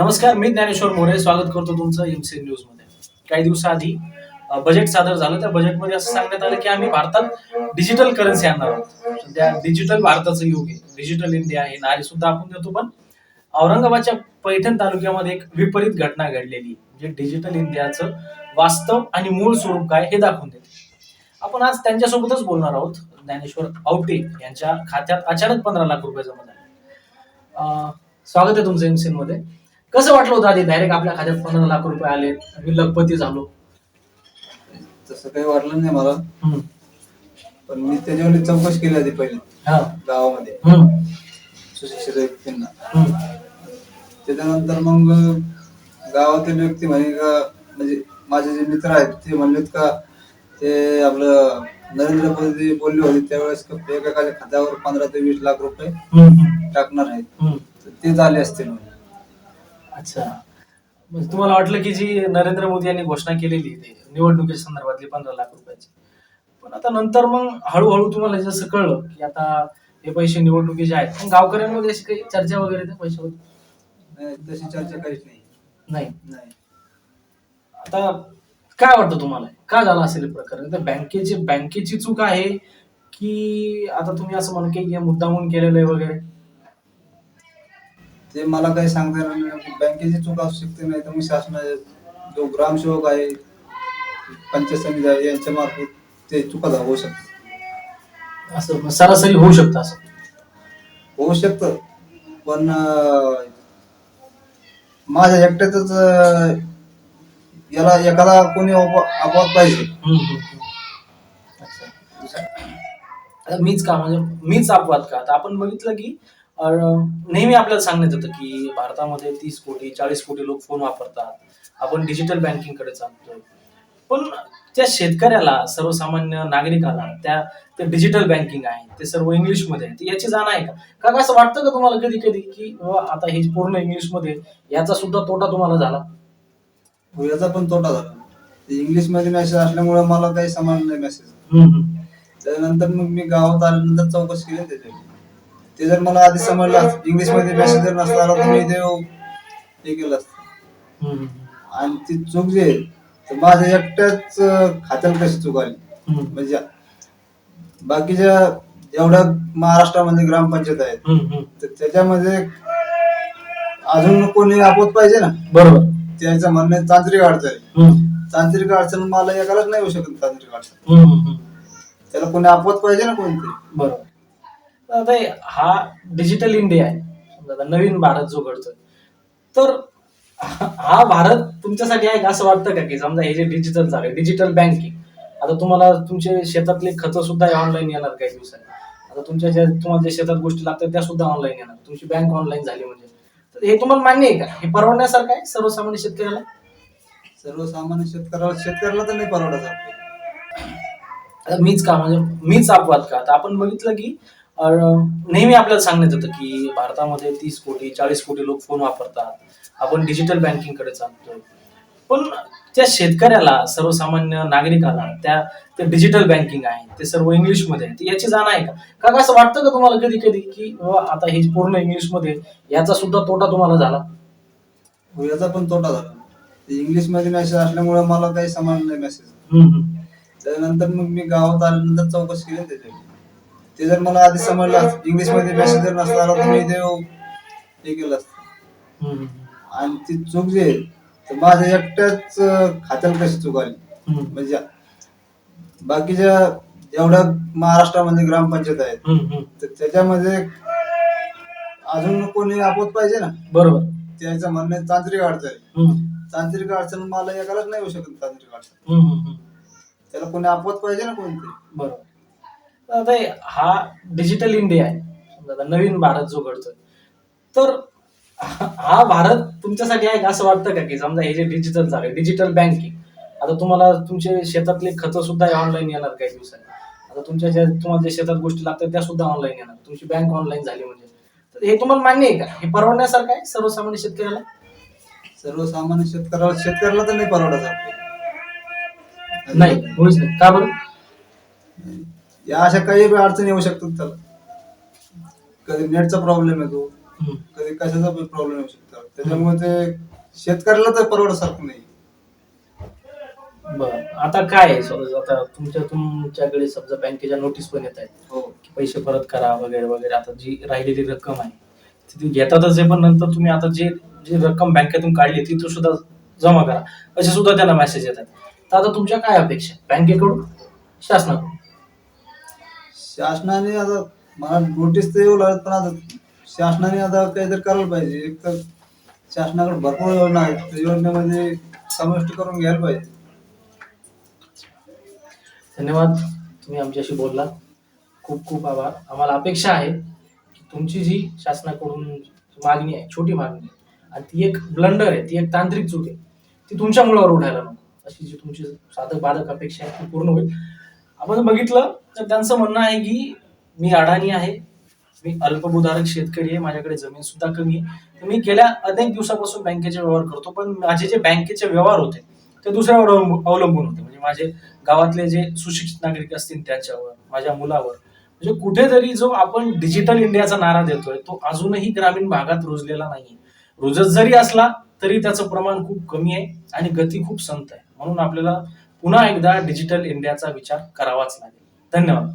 नमस्कार, मी ज्ञानेश्वर मोरे स्वागत करतो तुमचं एमसी न्यूज मध्ये. काही दिवसाआधी बजेट सादर झालं. त्या बजेटमध्ये असं सांगण्यात आलं की आम्ही भारतात डिजिटल करन्सी आणणार आहोत. सध्या डिजिटल भारताचं युग आहे, डिजिटल इंडिया हे नारे सुद्धा आपण देतो. पण औरंगाबादच्या पैठण तालुक्यामध्ये एक विपरीत घटना घडलेली, जे डिजिटल इंडियाचं वास्तव आणि मूळ स्वरूप काय हे दाखवून देते. आपण आज त्यांच्यासोबतच बोलणार आहोत. ज्ञानेश्वर आवटे यांच्या खात्यात अचानक 15 लाख रुपये जमा झाले. स्वागत आहे तुमचं एमसीएन मध्ये. कसं वाटलं होतं आधी डायरेक्ट आपल्या खात्यात 15 लाख रुपये आले, मी लखपती झालो? तसं काही वाटलं नाही मला, हम्म. पण मी त्याच्यावर चौकशी केली आधी पहिले हा. गावामध्ये हम्म. सुशिक्षित व्यक्तींना. हम्म. त्याच्यानंतर मग गावातील व्यक्ती म्हणे का, म्हणजे माझे जे मित्र आहेत ते म्हणलेत का ते आपलं नरेंद्र मोदी बोलले होते त्यावेळेस एकेकाच्या खात्यावर 15 ते 20 लाख रुपये टाकणार आहेत, हम्म. तर ते झाले असतील म्हणे. अच्छा, म्हणजे तुम्हाला वाटलं की जी नरेंद्र मोदी यांनी घोषणा केलेली ते निवडणुकीच्या संदर्भातली 15 लाख रुपयाची, पण आता नंतर मग हळूहळू तुम्हाला जसं कळलं की आता हे पैसे निवडणुकीचे आहेत, मग गावकऱ्यांमध्ये अशी काही चर्चा वगैरे त्या पैशावर? नाही, तशी चर्चा काहीच नाही. नाही. नाही, आता काय वाटतं तुम्हाला, का झालं असेल हे प्रकरण? तर बँकेची चूक आहे की आता तुम्ही असं म्हणू की हे मुद्दामून केलेलं आहे वगैरे? ते मला काही सांगता येणार नाही. बँकेची चूक असू शकते, नाही तर मग शासना जो ग्रामसेवक आहे, पंचायत समिती आहे, यांच्या मार्फत ते चुका होऊ शकतात. असं सरासरी होऊ शकतं असं? होऊ शकतं, पण माझ्या एकट्यातच याला एखादा कोणी अपवाद पाहिजे. अच्छा. आता मीच का, म्हणजे मीच अपवाद का? आता आपण बघितलं की नेहमी आपल्याला सांगण्यात येतं की भारतामध्ये 30 कोटी 40 कोटी लोक फोन वापरतात, आपण डिजिटल बँकिंग कडे चालतोय. पण त्या शेतकऱ्याला, सर्वसामान्य नागरिकाला ते डिजिटल बँकिंग आहे ते सर्व इंग्लिशमध्ये आहे, याची जाण आहे का? असं वाटतं का तुम्हाला कधी कधी की आता हे पूर्ण इंग्लिशमध्ये, याचा सुद्धा तोटा तुम्हाला झाला? याचा पण तोटा झाला. इंग्लिश मध्ये मेसेज असल्यामुळे मला काही समजलं नाही मेसेज. त्यानंतर मग मी गावात आल्यानंतर चौकशी केली त्याच्यावर. ते जर मला आधी समजलं इंग्लिश मध्ये मेसेज जर नसता आला तर मी हे केलं असतं. आणि ती चूक जी आहे तर माझ्या एकट्याच खात्याला कशी चूक आली, म्हणजे बाकीच्या एवढ्या महाराष्ट्रामध्ये ग्रामपंचायत आहेत तर त्याच्यामध्ये अजून कोणी आपत पाहिजे ना. बरोबर. त्याचं म्हणणं तांत्रिक अडचण. तांत्रिक अडचण मला एकालाच नाही होऊ शकत. तांत्रिक अडचण त्याला कोणी आपत पाहिजे ना कोणतरी. बरोबर. आता हा डिजिटल इंडिया आहे, समजा नवीन भारत जो घडतोय, तर हा भारत तुमच्यासाठी आहे का? असं वाटतं का की समजा हे जे डिजिटल झालं, डिजिटल बँकिंग, आता तुम्हाला तुमचे शेतातले खतं सुद्धा ऑनलाईन येणार काही दिवसांनी. आता तुम्हाला जे शेतात गोष्टी लागतात त्या सुद्धा ऑनलाईन येणार, तुमची बँक ऑनलाईन झाली म्हणजे, तर हे तुम्हाला मान्य आहे का? हे परवडण्यासारखं आहे सर्वसामान्य शेतकऱ्याला? सर्वसामान्य शेतकऱ्याला तर नाही परवडत. मीच का, म्हणजे मीच अपवाद का? आता आपण बघितलं की नेहमी आपल्याला सांगण्यात येतं की भारतामध्ये 30 कोटी 40 कोटी लोक फोन वापरतात, आपण डिजिटल बँकिंग कडे चालतोय. पण त्या शेतकऱ्याला, सर्वसामान्य नागरिकाला ते डिजिटल बँकिंग आहे ते सर्व इंग्लिशमध्ये आहे, याची जाण आहे का? असं वाटतं का तुम्हाला कधी कधी की आता हे पूर्ण इंग्लिशमध्ये, याचा सुद्धा तोटा तुम्हाला झाला? याचा पण तोटा झाला. इंग्लिश मध्ये मेसेज असल्यामुळे मला काही समजलं नाही मेसेज. त्यानंतर मग मी गावात आल्यानंतर चौकशी केली त्याच्यावर. ते जर मला आधी समजलं इंग्लिश मध्ये मेसेज जर नसता आला तर मी हे केलं असतं. आणि ती चूक जी आहे तर माझ्या एकट्याच खात्याला कशी चूक आली, म्हणजे बाकीच्या एवढ्या महाराष्ट्रामध्ये ग्रामपंचायत आहेत तर त्याच्यामध्ये अजून कोणी आपत पाहिजे ना. बरोबर. त्याचं म्हणणं तांत्रिक अडचण. तांत्रिक अडचण मला एकालाच नाही होऊ शकत. तांत्रिक अडचण त्याला कोणी आपत पाहिजे ना कोणतरी. बरोबर. आता हा डिजिटल इंडिया आहे, समजा नवीन भारत जो घडतोय, तर हा भारत तुमच्यासाठी आहे का? असं वाटतं का की समजा हे जे डिजिटल झालं, डिजिटल बँकिंग, आता तुम्हाला तुमचे शेतातले खतं सुद्धा ऑनलाईन येणार काही दिवसांनी. आता तुम्हाला जे शेतात गोष्टी लागतात त्या सुद्धा ऑनलाईन येणार, तुमची बँक ऑनलाईन झाली म्हणजे, तर हे तुम्हाला मान्य आहे का? हे परवडण्यासारखं आहे सर्वसामान्य शेतकऱ्याला? सर्वसामान्य शेतकऱ्याला तर नाही परवडत. नाही, मुळीच नाही. का बरं? या अशा काही अडचणी येऊ शकतात त्याला. कधी नेटचा प्रॉब्लेम येतो, हम्म. कधी कशाचा प्रॉब्लेम येऊ शकतो. त्याच्यामुळे ते शेतकऱ्याला तर परवडण्यासारखं नाही. बर, आता काय आहे? समजा आता तुमच्याकडे समजा बँकेच्या नोटीस पण येत आहेत हो की पैसे परत करा वगैरे वगैरे. आता जी राहिलेली रक्कम आहे ती घेतातच आहे, पण नंतर तुम्ही आता जे जी रक्कम बँकेतून काढली ती तो सुद्धा जमा करा असे सुद्धा त्यांना मेसेज येतात. तर आता तुमच्या काय अपेक्षा आहे? बँकेकडून, शासनाकडून? शासनाने आता मला नोटीस तर येऊ लागत, पण आता शासनाने आता काहीतरी करायला पाहिजे. एक तर शासनाकडे भरपूर योजना आहेत, त्या योजनेमध्ये समाविष्ट करून घ्यायला पाहिजे. धन्यवाद, तुम्ही आमच्याशी बोलला. खूप खूप आभार. आम्हाला अपेक्षा आहे की तुमची जी शासनाकडून मागणी आहे, छोटी मागणी आहे, आणि ती एक ब्लंडर आहे, ती एक तांत्रिक चूक आहे, ती तुमच्या मुळावर उठायला नको. अशी जी तुमची साधक बाधक अपेक्षा आहे ती पूर्ण होईल. आपण बघितलं तर त्यांचं म्हणणं आहे की मी अडाणी आहे, मी अल्पभूधारक शेतकरी आहे, माझ्याकडे जमीन सुद्धा कमी आहे, तर मी गेल्या अनेक दिवसापासून बँकेचे व्यवहार करतो, पण माझे जे बँकेचे व्यवहार होते ते दुसऱ्यावर अवलंबून होते. म्हणजे माझे गावातले जे सुशिक्षित नागरिक असतील त्यांच्यावर, माझ्या मुलावर. म्हणजे कुठेतरी जो आपण डिजिटल इंडियाचा नारा देतोय तो अजूनही ग्रामीण भागात रुजलेला नाहीये. रुजत जरी असला तरी त्याचं प्रमाण खूप कमी आहे आणि गती खूप संत आहे. म्हणून आपल्याला पुन्हा एकदा डिजिटल इंडियाचा विचार करावाच लागेल. धन्यवाद.